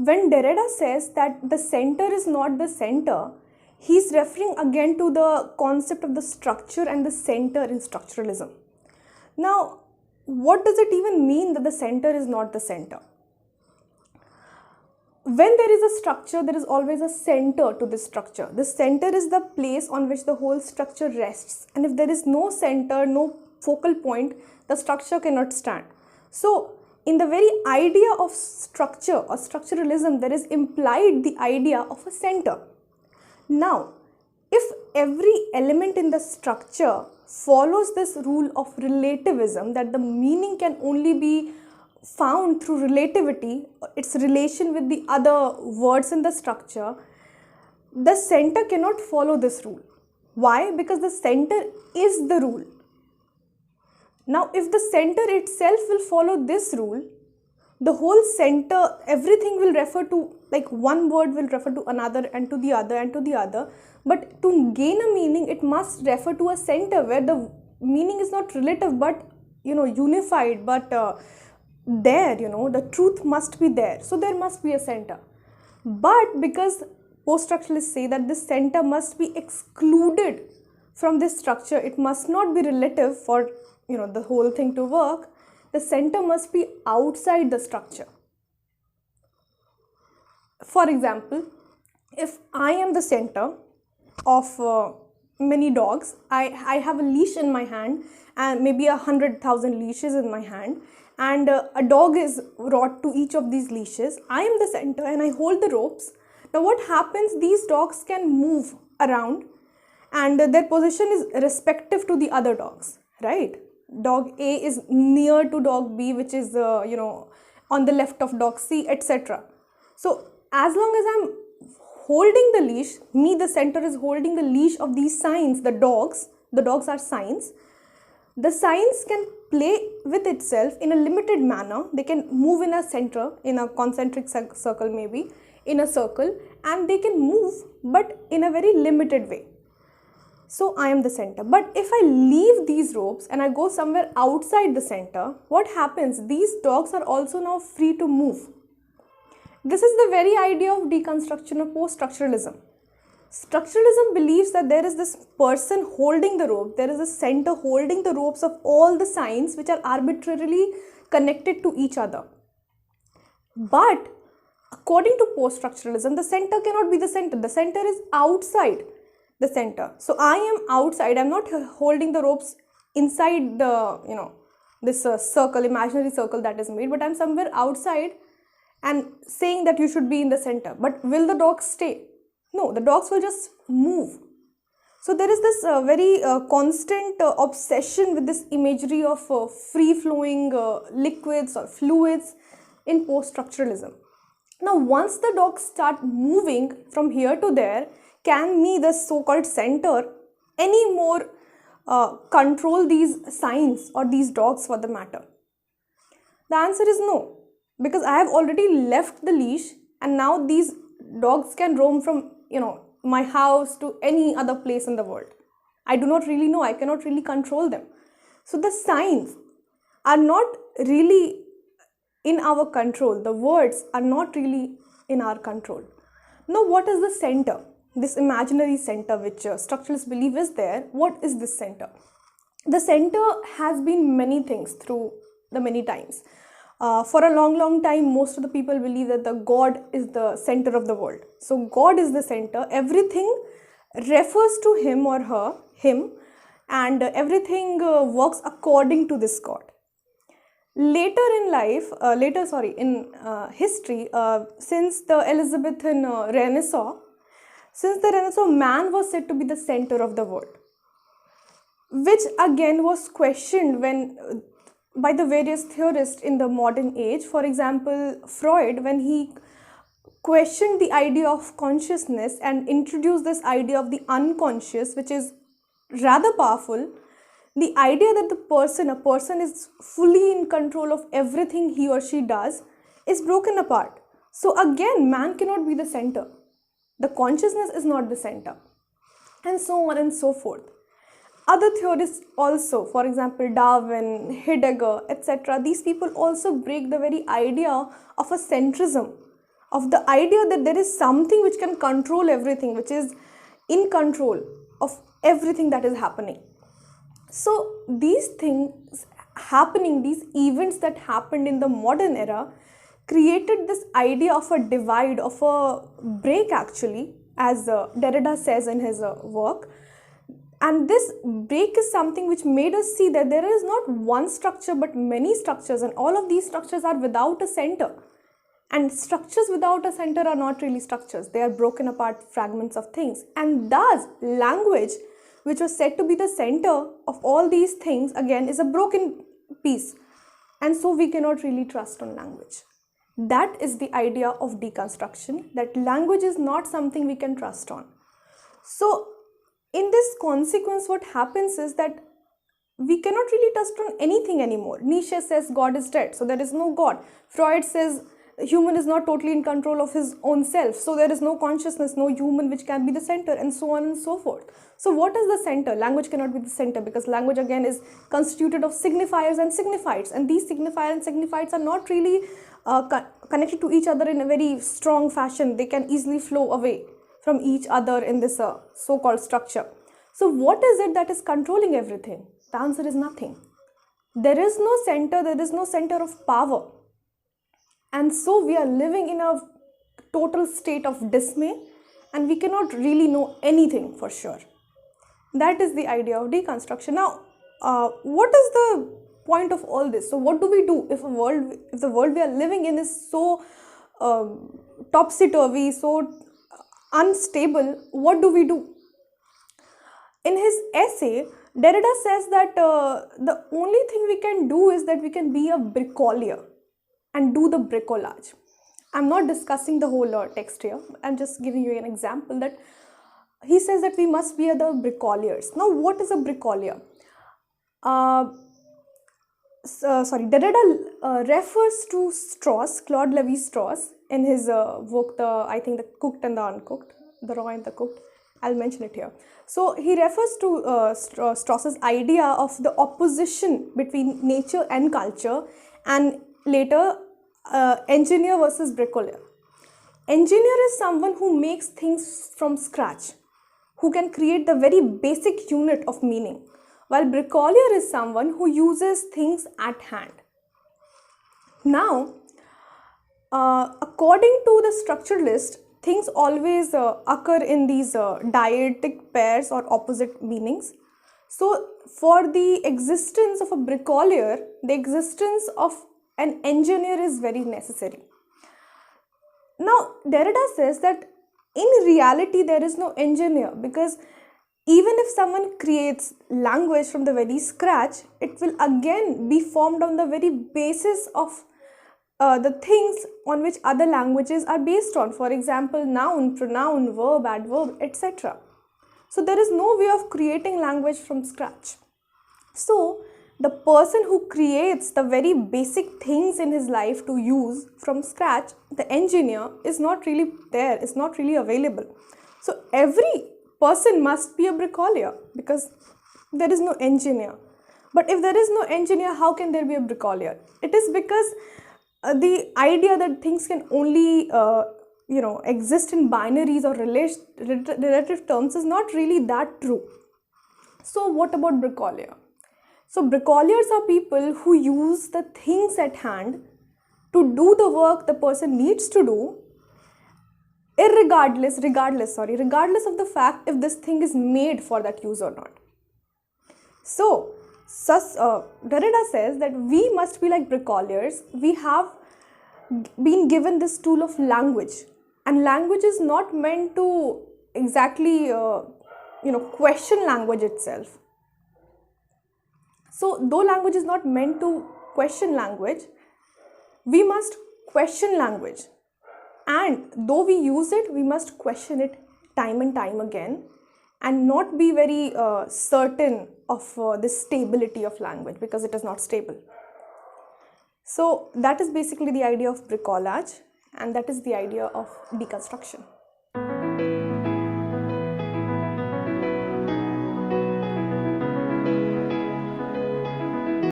when Derrida says that the center is not the center, he's referring again to the concept of the structure and the center in structuralism. Now, what does it even mean that the center is not the center? When there is a structure, there is always a center to this structure. The center is the place on which the whole structure rests. And if there is no center, no focal point, the structure cannot stand. So, in the very idea of structure or structuralism, there is implied the idea of a center. Now, if every element in the structure follows this rule of relativism, that the meaning can only be found through relativity, its relation with the other words in the structure, the center cannot follow this rule. Why? Because the center is the rule. Now, if the center itself will follow this rule, the whole center, everything will refer to, like one word will refer to another and to the other and to the other. But to gain a meaning, it must refer to a center where the meaning is not relative but, unified, but there, the truth must be there. So there must be a center. But because post-structuralists say that this center must be excluded from this structure, it must not be relative for, the whole thing to work, the center must be outside the structure. For example, if I am the center of many dogs, I have a leash in my hand and maybe 100,000 leashes in my hand, and a dog is brought to each of these leashes. I am the center and I hold the ropes. Now what happens, these dogs can move around and their position is respective to the other dogs, right? Dog A is near to dog B, which is on the left of dog C, etc. So as long as I'm holding the leash, the center is holding the leash of these signs, the dogs are signs. The signs can play with itself in a limited manner. They can move in a center, in a concentric circle maybe, in a circle, and they can move but in a very limited way. So I am the center. But if I leave these ropes and I go somewhere outside the center, what happens? These dogs are also now free to move. This is the very idea of deconstruction or post-structuralism. Structuralism believes that there is this person holding the rope, there is a center holding the ropes of all the signs which are arbitrarily connected to each other. But according to post-structuralism, the center cannot be the center is outside the center. So I am outside, I am not holding the ropes inside the, this circle, imaginary circle that is made, but I am somewhere outside and saying that you should be in the center. But will the dogs stay? No, the dogs will just move. So there is this very constant obsession with this imagery of free-flowing liquids or fluids in post-structuralism. Now, once the dogs start moving from here to there, can the so-called center anymore control these signs or these dogs for the matter? The answer is no, because I have already left the leash and now these dogs can roam from my house to any other place in the world. I do not really know, I cannot really control them. So the signs are not really in our control, the words are not really in our control. Now what is the center? This imaginary center which structuralists believe is there. What is this center? The center has been many things through the many times. For a long time, most of the people believe that the God is the center of the world. So God is the center. Everything refers to him or her, him, and everything works according to this God. Later in history, since the Elizabethan Renaissance, man was said to be the center of the world, which again was questioned by the various theorists in the modern age. For example, Freud, when he questioned the idea of consciousness and introduced this idea of the unconscious, which is rather powerful, the idea that a person is fully in control of everything he or she does is broken apart. So again, man cannot be the center. The consciousness is not the center, and so on and so forth. Other theorists also, for example, Darwin, Heidegger, etc., these people also break the very idea of a centrism of the idea that there is something which can control everything, which is in control of everything that is happening. So these things happening, these events that happened in the modern era created this idea of a divide, of a break actually, as Derrida says in his work. And this break is something which made us see that there is not one structure but many structures, and all of these structures are without a center. And structures without a center are not really structures. They are broken apart fragments of things. And thus, language, which was said to be the center of all these things, again is a broken piece. And so we cannot really trust on language. That is the idea of deconstruction, that language is not something we can trust on. So in this consequence, what happens is that we cannot really trust on anything anymore. Nietzsche says God is dead, so there is no God. Freud says human is not totally in control of his own self, so there is no consciousness, no human which can be the center, and so on and so forth. So what is the center? Language cannot be the center, because language again is constituted of signifiers and signifieds, and these signifiers and signifieds are not really connected to each other in a very strong fashion. They can easily flow away from each other in this so-called structure. So what is it that is controlling everything? The answer is nothing. There is no center, there is no center of power. And so we are living in a total state of dismay, and we cannot really know anything for sure. That is the idea of deconstruction. Now, what is the point of all this? So what do we do if the world we are living in is so topsy-turvy, so unstable? What do we do? In his essay, Derrida says that the only thing we can do is that we can be a bricoleur and do the bricolage. I'm not discussing the whole text here. I'm just giving you an example that he says that we must be the bricoleurs. Now, what is a bricoleur? Derrida refers to STRAUSS, Claude Lévi-Strauss, in his work, I think the Cooked and the Uncooked, the Raw and the Cooked. I'll mention it here. So he refers to Strauss's idea of the opposition between nature and culture, and later engineer versus bricoleur. Engineer is someone who makes things from scratch, who can create the very basic unit of meaning, while bricoleur is someone who uses things at hand. Now, according to the structuralist, things always occur in these dyadic pairs or opposite meanings. So, for the existence of a bricoleur, the existence of an engineer is very necessary. Now, Derrida says that in reality there is no engineer, because even if someone creates language from the very scratch, it will again be formed on the very basis of the things on which other languages are based on. For example, noun, pronoun, verb, adverb, etc. So there is no way of creating language from scratch. So the person who creates the very basic things in his life to use from scratch, the engineer, is not really there, is not really available. So every person must be a bricoleur, because there is no engineer. But if there is no engineer, how can there be a bricoleur? It is because the idea that things can only exist in binaries or relative terms is not really that true. So what about bricoleur? So bricoleurs are people who use the things at hand to do the work the person needs to do, regardless of the fact if this thing is made for that use or not. So Derrida says that we must be like bricoleurs. We have been given this tool of language, and language is not meant to exactly question language itself. So though language is not meant to question language, we must question language, and though we use it, we must question it time and time again, and not be very certain of the stability of language, because it is not stable. So that is basically the idea of bricolage, and that is the idea of deconstruction.